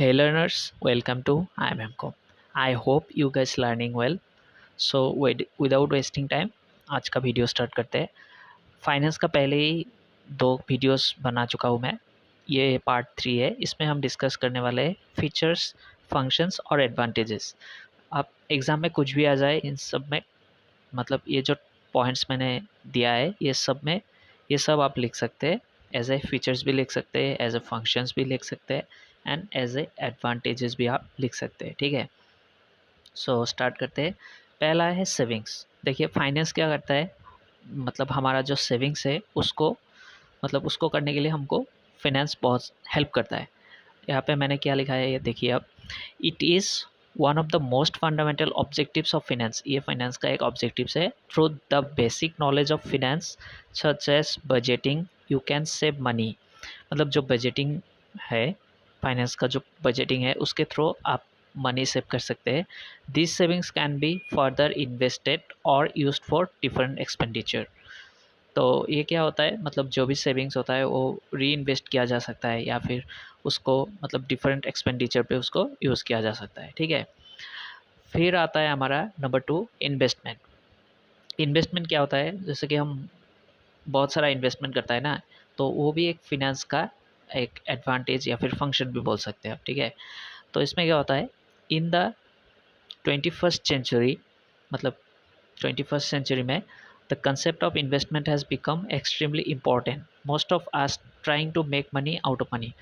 Hey learners, welcome to IMCom. I hope you guys learning well. So without wasting time, आज का video start करते हैं। Finance का पहले ही दो वीडियोस बना चुका हूँ मैं। ये पार्ट 3 है। इसमें हम डिस्कस करने वाले हैं फीचर्स, फंक्शंस और एडवांटेजेस। अब एग्ज़ाम में कुछ भी आ जाए, इन सब में मतलब ये जो पॉइंट्स मैंने दिया है ये सब आप लिख सकते हैं। एज ए फीचर्स भी लिख सकते हैं, एज ए फंक्शंस भी लिख सकते हैं एंड एज ए एडवांटेजेस भी आप लिख सकते हैं। ठीक है, सो स्टार्ट करते हैं। पहला है सेविंग्स। देखिए फाइनेंस क्या करता है, मतलब हमारा जो सेविंग्स है उसको करने के लिए हमको फाइनेंस बहुत हेल्प करता है। यहाँ पे मैंने क्या लिखा है ये देखिए आप। It is one of the most fundamental objectives of finance. ये फाइनेंस का एक ऑब्जेक्टिव्स है। Through the basic knowledge of finance such as budgeting you can save money. मतलब जो बजटिंग है, फाइनेंस का जो बजटिंग है उसके थ्रू आप मनी सेव कर सकते हैं। This savings can be further invested और यूज्ड फॉर डिफरेंट एक्सपेंडिचर। तो ये क्या होता है, मतलब जो भी सेविंग्स होता है वो री इन्वेस्ट किया जा सकता है या फिर उसको मतलब डिफरेंट एक्सपेंडिचर पे उसको यूज़ किया जा सकता है। ठीक है, फिर आता है हमारा नंबर 2 इन्वेस्टमेंट। इन्वेस्टमेंट क्या होता है, जैसे कि हम बहुत सारा इन्वेस्टमेंट करता है ना, तो वो भी एक फिनेंस का एक एडवांटेज या फिर फंक्शन भी बोल सकते हैं आप। ठीक है, तो इसमें क्या होता है, इन द 21st सेंचुरी, मतलब 21st सेंचुरी में the concept of investment has become extremely important. Most of us trying to make money out of money.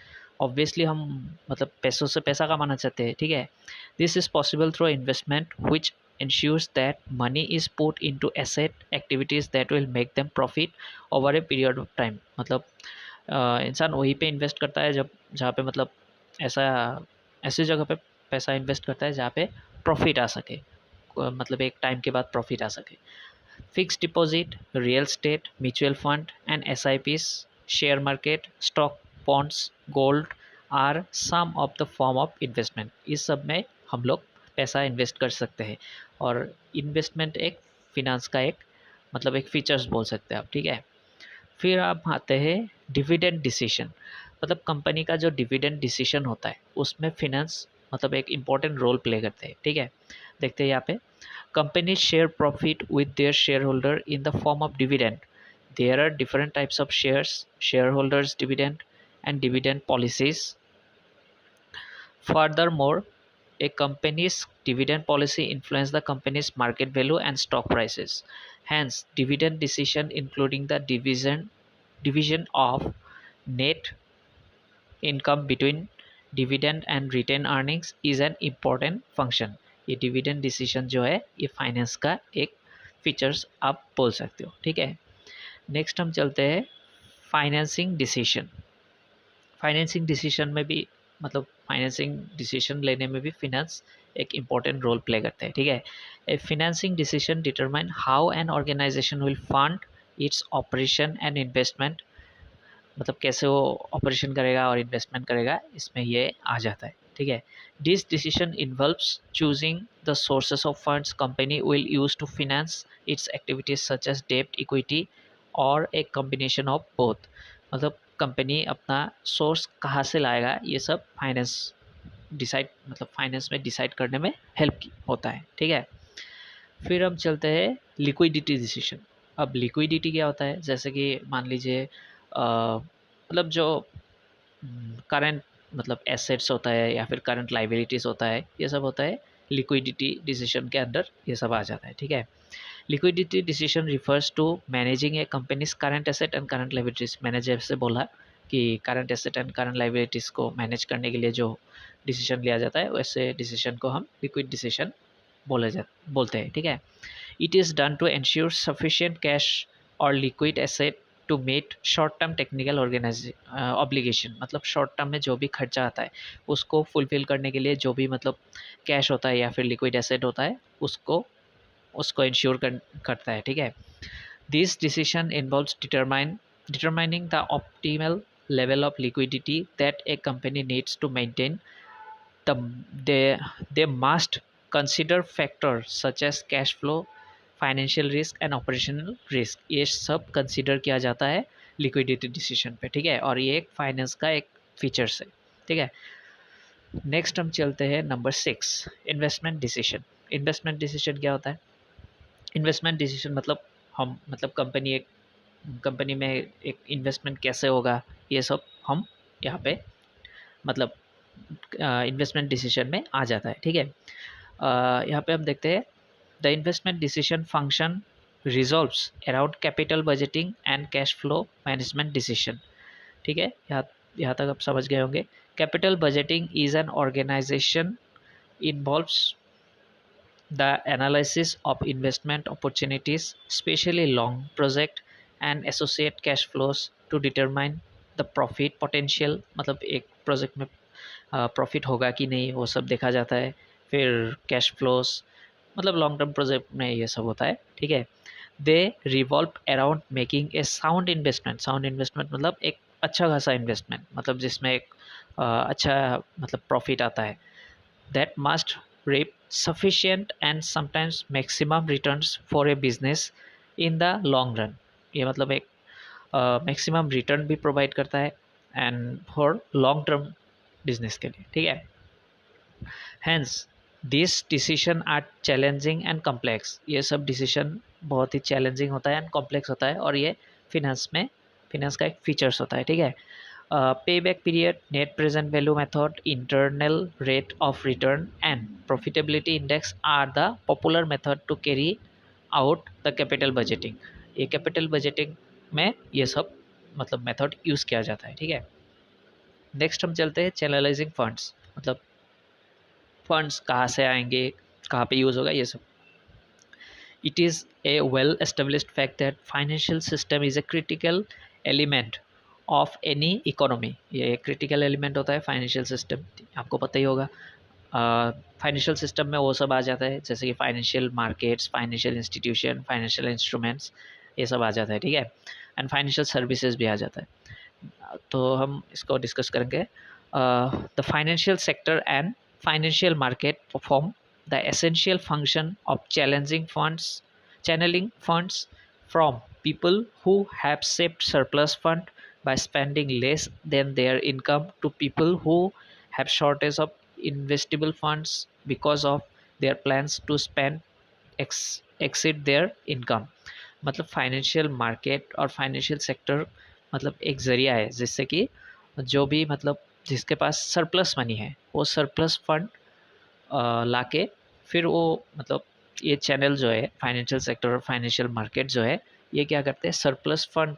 Obviously हम मतलब पैसों से पैसा कमाना चाहते हैं। ठीक है, this is possible through investment which ensures that money is put into asset activities that will make them profit over a period of time। मतलब इंसान वहीं पे इन्वेस्ट करता है जब जहाँ पे मतलब ऐसा ऐसी जगह पे पैसा इन्वेस्ट करता है जहाँ पे प्रॉफिट आ सके, मतलब एक टाइम के बाद प्रॉफिट आ सके। Fixed deposit, real estate, mutual fund and SIPs, share market, stock, bonds, gold are some of the form of investment. इस सब में हम लोग पैसा इन्वेस्ट कर सकते हैं और इन्वेस्टमेंट एक फिनांस का एक मतलब एक फीचर्स बोल सकते हैं आप। ठीक है, फिर आप आते हैं डिविडेंड डिसीजन। मतलब कंपनी का जो डिविडेंड डिसीजन होता है उसमें फिनेंस मतलब एक इम्पॉर्टेंट रोल प्ले करते हैं। ठीक है, देखते हैं यहाँ पे। Companies share profit with their shareholder in the form of dividend. There are different types of shares, shareholders dividend and dividend policies. Furthermore, a company's dividend policy influence the company's market value and stock prices. Hence, dividend decision including the division of net income between dividend and retained earnings is an important function. ये dividend decision जो है ये finance का एक features आप बोल सकते हो। ठीक है, नेक्स्ट हम चलते हैं फाइनेंसिंग डिसीजन। फाइनेंसिंग डिसीजन में भी मतलब फाइनेंसिंग डिसीजन लेने में भी फिनेंस एक इम्पॉर्टेंट रोल प्ले करते हैं। ठीक है, a financing decision determine how an organisation will fund its operation and investment. मतलब कैसे वो ऑपरेशन करेगा और इन्वेस्टमेंट करेगा, इसमें ये आ जाता है। ठीक है, this decision involves choosing the sources of funds company will use to finance its activities such as डेब्ट, इक्विटी और एक कॉम्बिनेशन ऑफ बोथ। मतलब कंपनी अपना सोर्स कहाँ से लाएगा ये सब फाइनेंस डिसाइड मतलब फाइनेंस में डिसाइड करने में हेल्प होता है। ठीक है, फिर हम चलते हैं लिक्विडिटी डिसीजन। अब लिक्विडिटी क्या होता है, जैसे कि मान लीजिए मतलब जो करंट मतलब एसेट्स होता है या फिर करंट लाइबिलिटीज़ होता है, ये सब होता है लिक्विडिटी डिसीजन के अंदर, ये सब आ जाता है। ठीक है, liquidity decision refers to managing a company's current asset and current liabilities. मैंने जैसे बोला कि current asset and current liabilities को मैनेज करने के लिए जो डिसीजन लिया जाता है वैसे डिसीजन को हम लिक्विड डिसीजन बोलते हैं। ठीक है, it is done to ensure sufficient cash or liquid asset to meet short term technical obligation. मतलब शॉर्ट टर्म में जो भी खर्चा आता है उसको फुलफिल करने के लिए जो भी मतलब कैश होता है या फिर लिक्विड एसेट होता है उसको उसको इंश्योर करता है। ठीक है, this decision involves determining the optimal level of liquidity that a company needs to maintain the they must consider factors such as cash flow, financial risk and operational risk. ये सब कंसिडर किया जाता है liquidity decision पे। ठीक है, और ये एक फाइनेंस का एक फीचर्स है। ठीक है, नेक्स्ट हम चलते हैं number 6, investment decision. Investment decision क्या होता है? इन्वेस्टमेंट डिसीजन मतलब हम मतलब कंपनी में एक इन्वेस्टमेंट कैसे होगा, ये सब हम यहाँ पे मतलब इन्वेस्टमेंट डिसीजन में आ जाता है। ठीक है, यहाँ पे हम देखते हैं the investment decision function resolves around capital budgeting and cash flow management decision. ठीक है, यहाँ तक आप समझ गए होंगे। Capital budgeting is an organisation involves the analysis of investment opportunities, especially long project and associate cash flows to determine the profit potential। मतलब एक प्रोजेक्ट में प्रॉफिट होगा कि नहीं वो सब देखा जाता है। फिर कैश फ्लोस मतलब लॉन्ग टर्म प्रोजेक्ट में ये सब होता है। ठीक है, दे revolve around making a sound investment. Sound investment मतलब एक अच्छा खासा इन्वेस्टमेंट, मतलब जिसमें एक अच्छा मतलब प्रॉफिट आता है। that must reap sufficient and sometimes maximum returns for a business in the long run। ये मतलब एक मैक्सिमम रिटर्न भी प्रोवाइड करता है and for long term business के लिए। ठीक है, hence this decision are challenging and complex. ये सब डिसीजन बहुत ही चैलेंजिंग होता है एंड कॉम्प्लेक्स होता है, और ये फिनेंस का एक फीचर्स होता है। ठीक है, payback period, net present value method, internal rate of return and profitability index are the popular method to carry out the capital budgeting। ये capital budgeting में ये सब मतलब मेथड यूज़ किया जाता है। ठीक है, नेक्स्ट हम चलते हैं चैनलाइजिंग फंड्स। मतलब फंड्स कहाँ से आएंगे, कहाँ पे यूज़ होगा, ये सब। It is a well established fact that financial system is a critical element of any economy। ये critical element होता है फाइनेंशियल सिस्टम, आपको पता ही होगा। फाइनेंशियल सिस्टम में वो सब आ जाता है जैसे कि financial markets, financial institution, financial instruments, ये सब आ जाता है। ठीक है, एंड फाइनेंशियल सर्विसेज भी आ जाता है। तो हम इसको डिस्कस करेंगे। The financial sector and financial market perform the essential function of channeling funds from people who have saved surplus fund by spending less than their income to people who have shortage of investable funds because of their plans to spend exceed their income। मतलब financial market और financial sector मतलब एक ज़रिया है जिससे कि जो भी मतलब जिसके पास सरप्लस मनी है वो सरप्लस फंड लाके फिर वो मतलब ये चैनल जो है फाइनेंशियल सेक्टर और फाइनेंशियल मार्केट जो है ये क्या करते हैं, सरप्लस फंड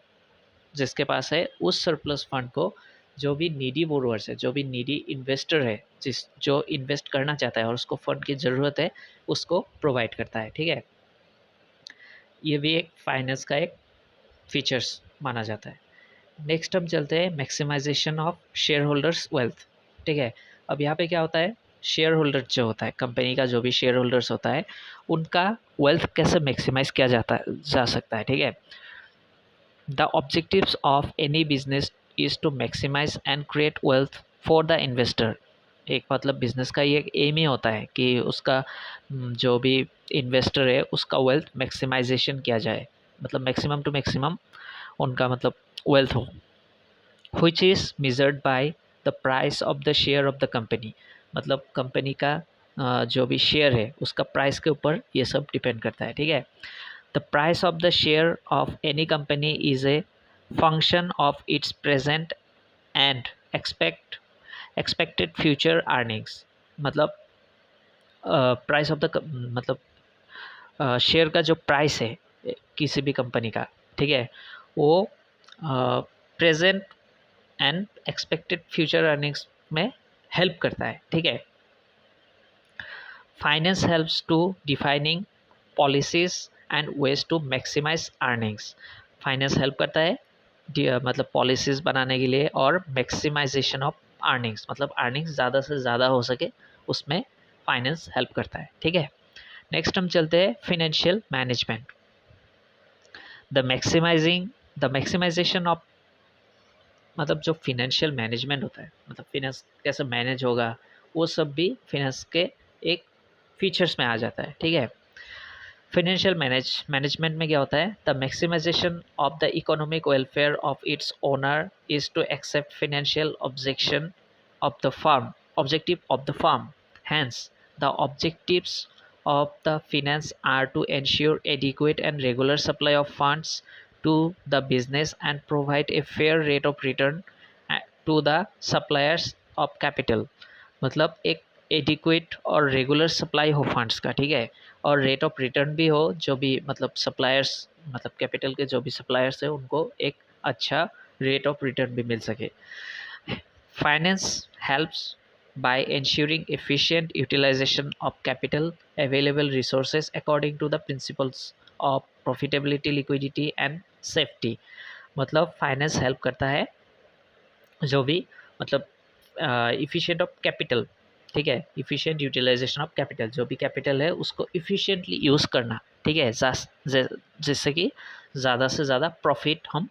जिसके पास है उस सरप्लस फंड को जो भी नीडी बोरोअर्स है, जो भी नीडी इन्वेस्टर है, जो इन्वेस्ट करना चाहता है और उसको फंड की ज़रूरत है, उसको प्रोवाइड करता है। ठीक है, ये भी एक फाइनेंस का एक फीचर्स माना जाता है। नेक्स्ट हम चलते हैं maximisation of shareholders wealth. ठीक है, अब यहाँ पे क्या होता है, शेयर होल्डर जो होता है कंपनी का, जो भी शेयर होल्डर्स होता है उनका वेल्थ कैसे मैक्सिमाइज किया जा सकता है। ठीक है, the objectives of any business is to maximise and create wealth for the investor. एक मतलब बिजनेस का ये एम ही होता है कि उसका जो भी इन्वेस्टर है उसका वेल्थ मैक्सिमाइजेशन किया जाए, मतलब मैक्सिमम टू मैक्सिमम उनका मतलब वेल्थ हो। which is measured by the price of the share of the company। मतलब कंपनी का जो भी शेयर है उसका प्राइस के ऊपर ये सब डिपेंड करता है। ठीक है, the price of the share of any company is a function of its present and expected future earnings. मतलब प्राइस ऑफ द मतलब शेयर का जो प्राइस है किसी भी कंपनी का, ठीक है, वो present and expected future earnings में हेल्प करता है। ठीक है, finance helps to defining policies and ways to maximise earnings. Finance help करता है मतलब पॉलिसीज बनाने के लिए और मैक्सिमाइजेशन ऑफ अर्निंग्स, मतलब अर्निंग्स ज़्यादा से ज़्यादा हो सके उसमें फाइनेंस हेल्प करता है। ठीक है, नेक्स्ट हम चलते हैं financial management. The maximisation of मतलब जो फिनेंशियल मैनेजमेंट होता है, मतलब फिनेंस कैसे मैनेज होगा वो सब भी फिनेंस के एक फीचर्स में आ जाता है। ठीक है, फिनेंशियल मैनेजमेंट में क्या होता है, the maximisation of the economic welfare of its owner is to accept financial objection of the firm objective of the firm. Hence, the objectives of the finance are to ensure adequate and regular supply of funds to the business and provide a fair rate of return to the suppliers of capital. मतलब एक adequate और regular supply हो funds का, ठीक है, और rate of return भी हो, जो भी मतलब सप्लायर्स मतलब कैपिटल के जो भी सप्लायर्स है उनको एक अच्छा रेट ऑफ रिटर्न भी मिल सके. Finance helps by ensuring efficient utilization of capital available resources according to the principles of profitability, liquidity and safety. मतलब फाइनेंस हेल्प करता है जो भी मतलब इफिशिएंट ऑफ कैपिटल, ठीक है, इफिशिएंट यूटिलाइजेशन ऑफ कैपिटल, जो भी कैपिटल है उसको इफिशिएंटली यूज़ करना, ठीक है, जिससे कि ज़्यादा से ज़्यादा प्रॉफिट हम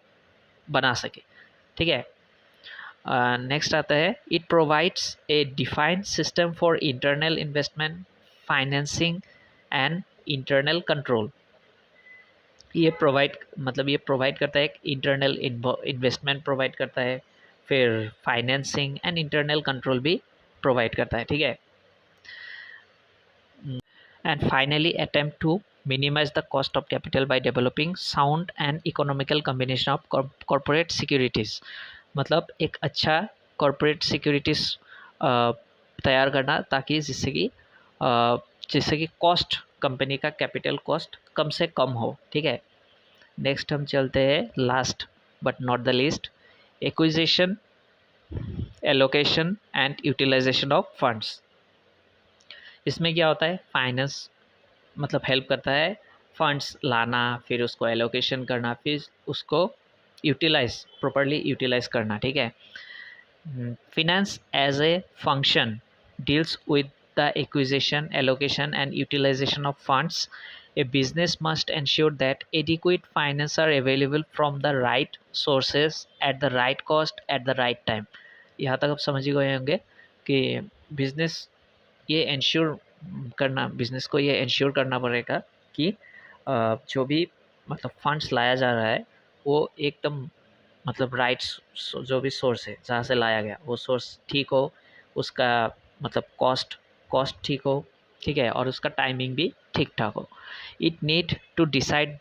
बना सके, ठीक है. नेक्स्ट आता है it provides a defined system for internal investment, financing and internal control. ये प्रोवाइड करता है एक इंटरनल इन्वेस्टमेंट प्रोवाइड करता है, फिर फाइनेंसिंग एंड इंटरनल कंट्रोल भी प्रोवाइड करता है, ठीक है. And finally attempt to minimize the cost of capital by developing sound and economical combination of corporate securities. मतलब एक अच्छा कॉरपोरेट सिक्योरिटीज तैयार करना ताकि जिससे कि कॉस्ट, कंपनी का कैपिटल कॉस्ट कम से कम हो, ठीक है. नेक्स्ट हम चलते हैं last but not the least, acquisition, allocation and utilisation of funds. इसमें क्या होता है, फाइनेंस मतलब हेल्प करता है फंड्स लाना, फिर उसको एलोकेशन करना, फिर उसको प्रॉपर्ली यूटिलाइज करना, ठीक है. Finance as a function deals with the acquisition, allocation and utilization of funds. A business must ensure that adequate finance are available from the right sources at the right cost at the right time. यहाँ तक आप समझ ही गए होंगे कि business business को ये ensure करना पड़ेगा कि जो भी मतलब फंड्स लाया जा रहा है वो एकदम मतलब राइट्स, जो भी सोर्स है जहाँ से लाया गया वो सोर्स ठीक हो, उसका मतलब कॉस्ट ठीक हो, ठीक है, और उसका टाइमिंग भी ठीक ठाक हो. It need to decide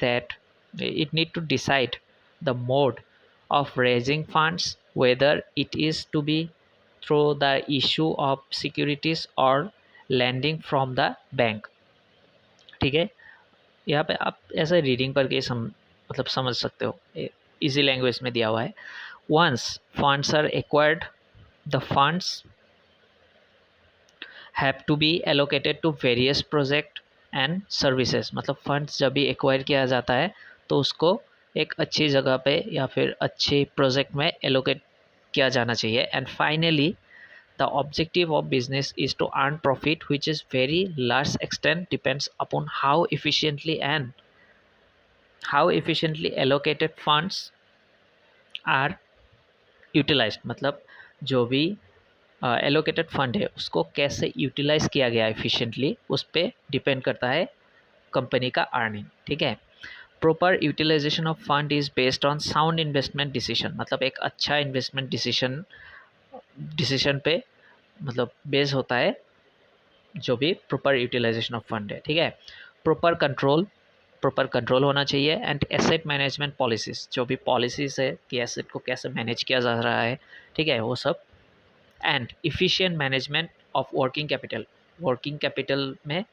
the mode of raising funds, whether it is to be through the issue of securities और लैंडिंग फ्रॉम द बैंक, ठीक है. यहाँ पे आप ऐसे रीडिंग करके मतलब समझ सकते हो, इजी लैंग्वेज में दिया हुआ है. Once funds are acquired, the funds have to be allocated to various project and services. मतलब फंड्स जब भी एक्वायर किया जाता है तो उसको एक अच्छी जगह पे या फिर अच्छे प्रोजेक्ट में एलोकेट किया जाना चाहिए. And finally the objective of business is to earn profit, which is very large extent depends upon how efficiently allocated funds are utilized. मतलब जो भी एलोकेटेड फंड है उसको कैसे यूटिलाइज किया गया एफिशिएंटली, उस पर डिपेंड करता है कंपनी का अर्निंग, ठीक है. Proper utilisation of fund is based on sound investment decision. मतलब एक अच्छा इन्वेस्टमेंट डिसीजन पे मतलब बेस होता है जो भी प्रॉपर यूटिलाइजेशन ऑफ फंड है, ठीक है. प्रॉपर कंट्रोल होना चाहिए. एंड एसेट मैनेजमेंट पॉलिसीज, जो भी पॉलिसीज है कि एसेट को कैसे मैनेज किया जा रहा है, ठीक है, वो सब. And efficient management of working capital में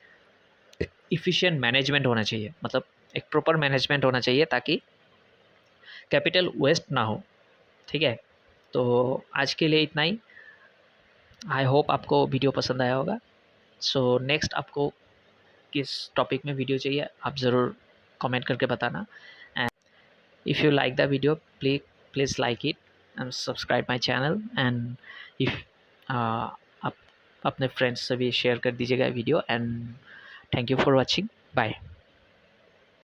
इफिशिएंट मैनेजमेंट होना चाहिए. मतलब एक प्रॉपर मैनेजमेंट होना चाहिए ताकि कैपिटल वेस्ट ना हो, ठीक है. तो आज के लिए इतना ही. आई होप आपको वीडियो पसंद आया होगा. सो नेक्स्ट आपको किस टॉपिक में वीडियो चाहिए आप ज़रूर कमेंट करके बताना. And if you like the video please like it and subscribe my channel. And if आप अपने फ्रेंड्स से भी शेयर कर दीजिएगा video. And thank you for watching. Bye.